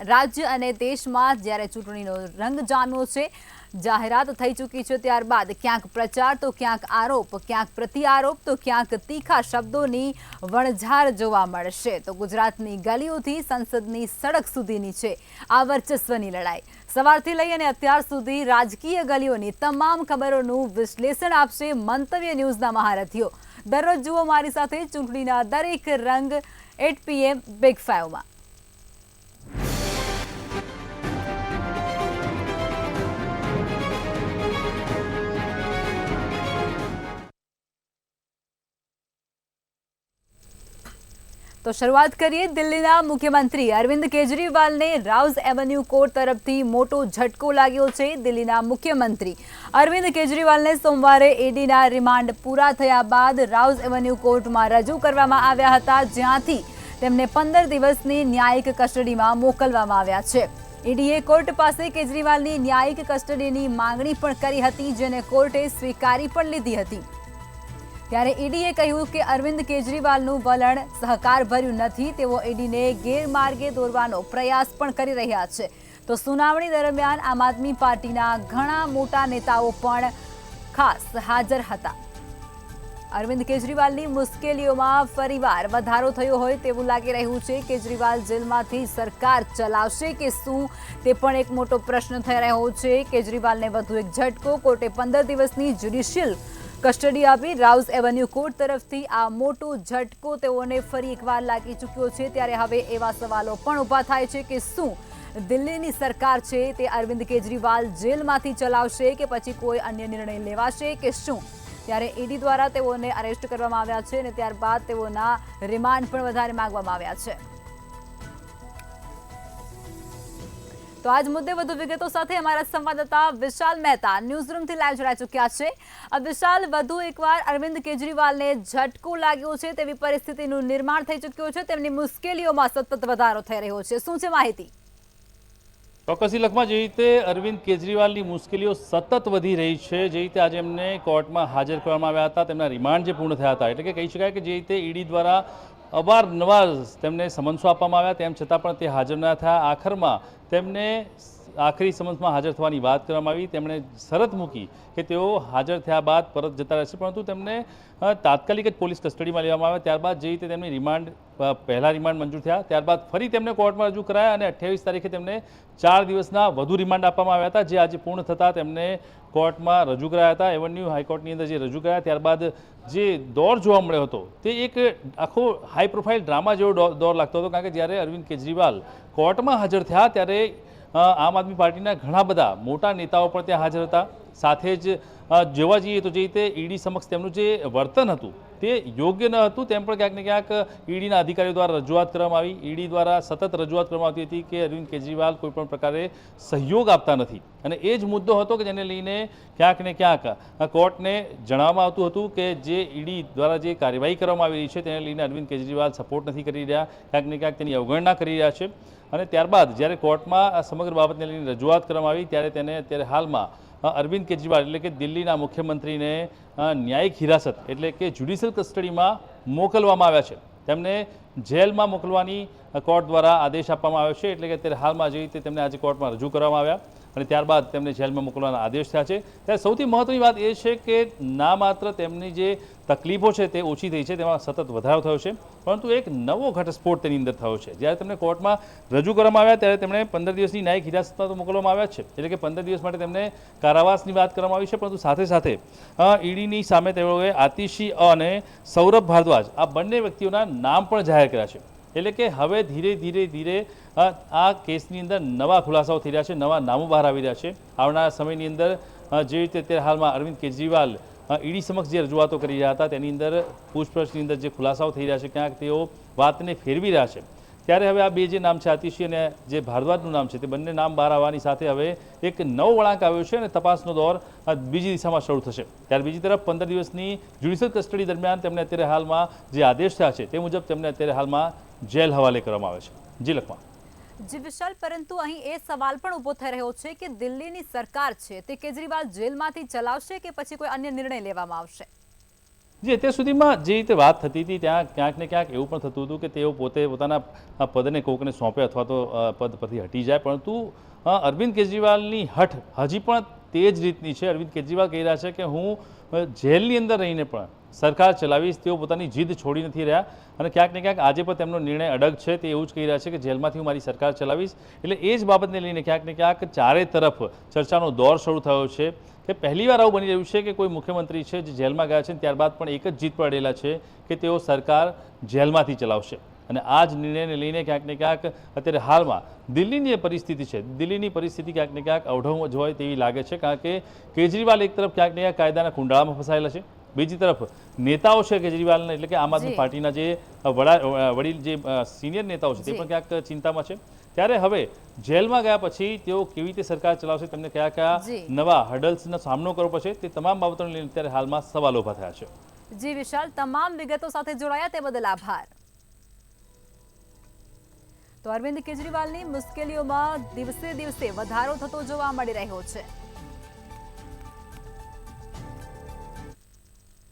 રાજ્ય અને દેશમાં જ્યારે ચૂંટણીનો રંગ જામ્યો છે, જાહેરાત થઈ ચૂકી છે, ત્યારબાદ ક્યાંક પ્રચાર તો ક્યાંક આરોપ, ક્યાંક પ્રત્યારોપ તો ક્યાંક તીખા શબ્દોની વણઝાર જોવા મળશે. તો ગુજરાતની ગલીઓથી સંસદની સડક સુધીની છે આ વર્ચસ્વની લડાઈ. સવારથી લઈ અને અત્યાર સુધી રાજકીય ગલીઓની તમામ ખબરોનું વિશ્લેષણ આપશે મંતવ્ય ન્યૂઝના મહારથીઓ. દરરોજ જુઓ મારી સાથે ચૂંટણીના દરેક રંગ 8 PM બિગ 5માં. તો શરૂઆત કરીએ દિલ્હીના મુખ્યમંત્રી અરવિંદ કેજરીવાલને રાઉઝ એવન્યુ કોર્ટ તરફથી મોટો ઝટકો લાગ્યો છે. દિલ્હીના મુખ્યમંત્રી અરવિંદ કેજરીવાલને સોમવારે ઈડીના રિમાન્ડ પૂરા થયા બાદ રાઉઝ એવન્યુ કોર્ટમાં રજૂ કરવામાં આવ્યા હતા, જ્યાંથી તેમને 15 દિવસની ન્યાયિક કસ્ટડીમાં મોકલવામાં આવ્યા છે. ઈડીએ કોર્ટ પાસે કેજરીવાલની ન્યાયિક કસ્ટડીની માંગણી પણ કરી હતી, જેને કોર્ટે સ્વીકારી પણ લીધી હતી. ત્યારે ઈડીએ કહ્યું કે અરવિંદ કેજરીવાલનું વલણ સહકારભર્યું નથી. તેઓ ઈડીને ગેરમાર્ગે દોરવાનો પ્રયાસ પણ કરી રહ્યા છે. તો સુનાવણી દરમિયાન આમ આદમી પાર્ટીના ઘણા મોટા નેતાઓ પણ ખાસ હાજર હતા. અરવિંદ કેજરીવાલની મુશ્કેલીઓમાં ફરીવાર વધારો થયો હોય તેવું લાગી રહ્યું છે. કેજરીવાલ જેલમાંથી સરકાર ચલાવશે કે શું, તે પણ એક મોટો પ્રશ્ન થઈ રહ્યો છે. કેજરીવાલને વધુ એક ઝટકો. કોર્ટે 15 દિવસની જ્યુડિશિયલ કસ્ટડી આપી. રાઉઝ એવન્યુ કોર્ટ તરફથી આ મોટો ઝટકો તેઓને ફરી એકવાર લાગી ચૂક્યો છે. ત્યારે હવે એવા સવાલો પણ ઊભા થાય છે કે શું દિલ્હીની સરકાર છે તે અરવિંદ કેજરીવાલ જેલમાંથી ચલાવશે કે પછી કોઈ અન્ય નિર્ણય લેવાશે કે શું. ત્યારે ઈડી દ્વારા તેઓને અરેસ્ટ કરવામાં આવ્યા છે અને ત્યારબાદ તેઓના રિમાન્ડ પણ વધારે માંગવામાં આવ્યા છે. તો આજ મુદ્દે વધુ વિગતો સાથે અમારા સંવાદદાતા વિશાલ મહેતા ન્યૂઝરૂમથી લાઈવ જોડાઈ ચૂક્યા છે. વિશાલ, વધુ એકવાર અરવિંદ કેજરીવાલને ઝટકો લાગ્યો છે તેવી પરિસ્થિતિનું નિર્માણ થઈ ચૂક્યું છે. તેમની મુશ્કેલીઓમાં સતત વધારો થઈ રહ્યો છે. શું છે માહિતી? ચોક્કસી લખમાં જે રીતે અરવિંદ કેજરીવાલની મુશ્કેલીઓ સતત વધી રહી છે. જે રીતે આજે એમને કોર્ટમાં હાજર કરવામાં આવ્યા હતા, તેમના રિમાન્ડ જે પૂર્ણ થયા હતા, એટલે કે કહી શકાય કે જે રીતે ઈડી દ્વારા અવારનવાર તેમને સમન્સો આપવામાં આવ્યા, તેમ છતાં પણ તે હાજર ન થયા. આખરમાં તેમને આખરી સમન્સમાં હાજર થવાની વાત કરવામાં આવી. તેમણે શરત મૂકી કે તેઓ હાજર થયા બાદ પરત જતા રહેશે, પરંતુ તેમને તાત્કાલિક જ પોલીસ કસ્ટડીમાં લેવામાં આવ્યા. ત્યારબાદ જે રીતે તેમની પહેલા રિમાન્ડ મંજૂર થયા, ત્યારબાદ ફરી તેમને કોર્ટમાં રજૂ કરાયા અને 28 તારીખે તેમને 4 દિવસના વધુ રિમાન્ડ આપવામાં આવ્યા હતા, જે આજે પૂર્ણ થતાં તેમને કોર્ટમાં રજૂ કરાયા હતા. એવન્યુ હાઈકોર્ટની અંદર જે રજૂ કરાયા, ત્યારબાદ જે દોર જોવા મળ્યો હતો તે એક આખો હાઈ પ્રોફાઇલ ડ્રામા જેવો દોર લાગતો હતો. કારણ કે જ્યારે અરવિંદ કેજરીવાલ કોર્ટમાં હાજર થયા ત્યારે આમ આદમી પાર્ટીના ઘણા બધા મોટા નેતાઓ પણ ત્યાં હાજર હતા. સાથે જ જોવા જઈએ તો જે રીતે ઈડી સમક્ષ તેમનું જે વર્તન હતું તે યોગ્ય ન હતું, તેમ પણ ક્યાંક ને ક્યાંક ઈડીના અધિકારીઓ દ્વારા રજૂઆત કરવામાં આવી. ઈડી દ્વારા સતત રજૂઆત કરવામાં આવતી હતી કે અરવિંદ કેજરીવાલ કોઈપણ પ્રકારે સહયોગ આપતા નથી, અને એ જ મુદ્દો હતો કે જેને લઈને ક્યાંક ને ક્યાંક કોર્ટને જણાવવામાં આવતું હતું કે જે ઈડી દ્વારા જે કાર્યવાહી કરવામાં આવી રહી છે તેને લઈને અરવિંદ કેજરીવાલ સપોર્ટ નથી કરી રહ્યા, ક્યાંક ને ક્યાંક તેની અવગણના કરી રહ્યા છે. અને ત્યારબાદ જ્યારે કોર્ટમાં આ સમગ્ર બાબતને લઈને રજૂઆત કરવામાં આવી ત્યારે તેને અત્યારે હાલમાં અરવિંદ કેજરીવાલ એટલે કે દિલ્હીના મુખ્યમંત્રીને ન્યાયિક હિરાસત એટલે કે જ્યુડિશિયલ કસ્ટડીમાં મોકલવામાં આવ્યા છે. તેમને જેલમાં મોકલવાની કોર્ટ દ્વારા આદેશ આપવામાં આવ્યો છે. એટલે કે અત્યારે હાલમાં જે રીતે તેમને આજે કોર્ટમાં રજૂ કરવામાં આવ્યા અને ત્યારબાદ તેમને જેલમાં મોકલવાના આદેશ થયા છે. ત્યારે સૌથી મહત્વની વાત એ છે કે ના માત્ર તેમની જે તકલીફો છે તે ઓછી થઈ છે, તેમાં સતત વધારો થયો છે, પરંતુ એક નવો ઘટસ્ફોટ તેની અંદર થયો છે. જ્યારે તેમને કોર્ટમાં રજૂ કરવામાં આવ્યા ત્યારે તેમણે 15 દિવસની ન્યાયિક હિરાસતમાં તો મોકલવામાં આવ્યા છે, એટલે કે 15 દિવસ માટે તેમને કારાવાસની વાત કરવામાં આવી છે. પરંતુ સાથે સાથે ઈડીની સામે તેઓએ આતિશી અને સૌરભ ભારદ્વાજ આ બંને વ્યક્તિઓના નામ પણ જાહેર કર્યા છે. એટલે કે હવે ધીરે ધીરે આ કેસની અંદર નવા ખુલાસાઓ થઈ રહ્યા છે, નવા નામો બહાર આવી રહ્યા છે. આવનારા સમયની અંદર જે રીતે અત્યારે હાલમાં અરવિંદ કેજરીવાલ ઈડી સમક્ષ જે રજૂઆતો કરી રહ્યા હતા તેની અંદર પૂછપરછની અંદર જે ખુલાસાઓ થઈ રહ્યા છે, ક્યાંક તેઓ વાતને ફેરવી રહ્યા છે. ત્યારે હવે આ બે જે નામ છે, આતિશી અને જે ભારદ્વાજનું નામ છે, તે બંને નામ બહાર આવવાની સાથે હવે એક નવો વળાંક આવ્યો છે અને તપાસનો દોર બીજી દિશામાં શરૂ થશે. ત્યારે બીજી તરફ 15 દિવસની જ્યુડિશિયલ કસ્ટડી દરમિયાન તેમને અત્યારે હાલમાં જે આદેશ થયા છે તે મુજબ તેમને અત્યારે હાલમાં જેલ હવાલે કરવામાં આવે છે. જી લખમાં. જી વિશાલ, પરંતુ અહીં એ સવાલ પણ ઊભો થઈ રહ્યો છે કે દિલ્હીની સરકાર છે તે કેજરીવાલ જેલમાંથી ચલાવશે કે પછી કોઈ અન્ય નિર્ણય લેવામાં આવશે? જે અત્યાર સુધીમાં જે રીતે વાત થતી હતી ત્યાં ક્યાંક ને ક્યાંક એવું પણ થતું હતું કે તેઓ પોતે પોતાના પદને કોકને સોંપે અથવા તો પદ પરથી હટી જાય, પરંતુ અરવિંદ કેજરીવાલની હઠ હજી પણ તે જ રીતની છે. અરવિંદ કેજરીવાલ કહી રહ્યા છે કે હું જેલની અંદર રહીને પણ સરકાર ચલાવીશ. તેઓ પોતાની જીદ છોડી નથી રહ્યા અને ક્યાંક ને ક્યાંક આજે પણ તેમનો નિર્ણય અડગ છે. તે એવું જ કહી રહ્યા છે કે જેલમાંથી હું મારી સરકાર ચલાવીશ. એટલે એ જ બાબતને લઈને ક્યાંક ને ક્યાંક ચારે તરફ ચર્ચાનો દોર શરૂ થયો છે કે પહેલીવાર આવું બની રહ્યું છે કે કોઈ મુખ્યમંત્રી છે જે જેલમાં ગયા છે ત્યારબાદ પણ એક જ જીત પર અડેલા છે કે તેઓ સરકાર જેલમાંથી ચલાવશે. અને આ જ નિર્ણયને લઈને ક્યાંક ને ક્યાંક અત્યારે હાલમાં દિલ્હીની જે પરિસ્થિતિ છે, દિલ્હીની પરિસ્થિતિ ક્યાંક ને ક્યાંક અવઢવમાં જ હોય તેવી લાગે છે, કારણ કે કેજરીવાલ એક તરફ ક્યાંક ને ક્યાંક કાયદાના કુંડાળામાં ફસાયેલા છે, બીજી તરફ નેતાઓ છે કેજરીવાલના એટલે કે આમ આદમી પાર્ટીના જે વડીલ જે સિનિયર નેતાઓ છે તે પણ ક્યાંક ચિંતામાં છે. ત્યારે હવે જેલમાં ગયા પછી તેઓ કેવી રીતે સરકાર ચલાવશે, તેમને કયા કયા નવા હર્ડલ્સનો સામનો કરવો પડશે, તે તમામ બાબતોને લઈને અત્યારે હાલમાં સવાલો ઊભા થયા છે. જી વિશાલ, તમામ વિગતો સાથે જોડાયા તે બદલ આભાર. તો અરવિંદ કેજરીવાલની મુશ્કેલીઓમાં દિવસે દિવસે વધારો થતો જોવા મળી રહ્યો છે.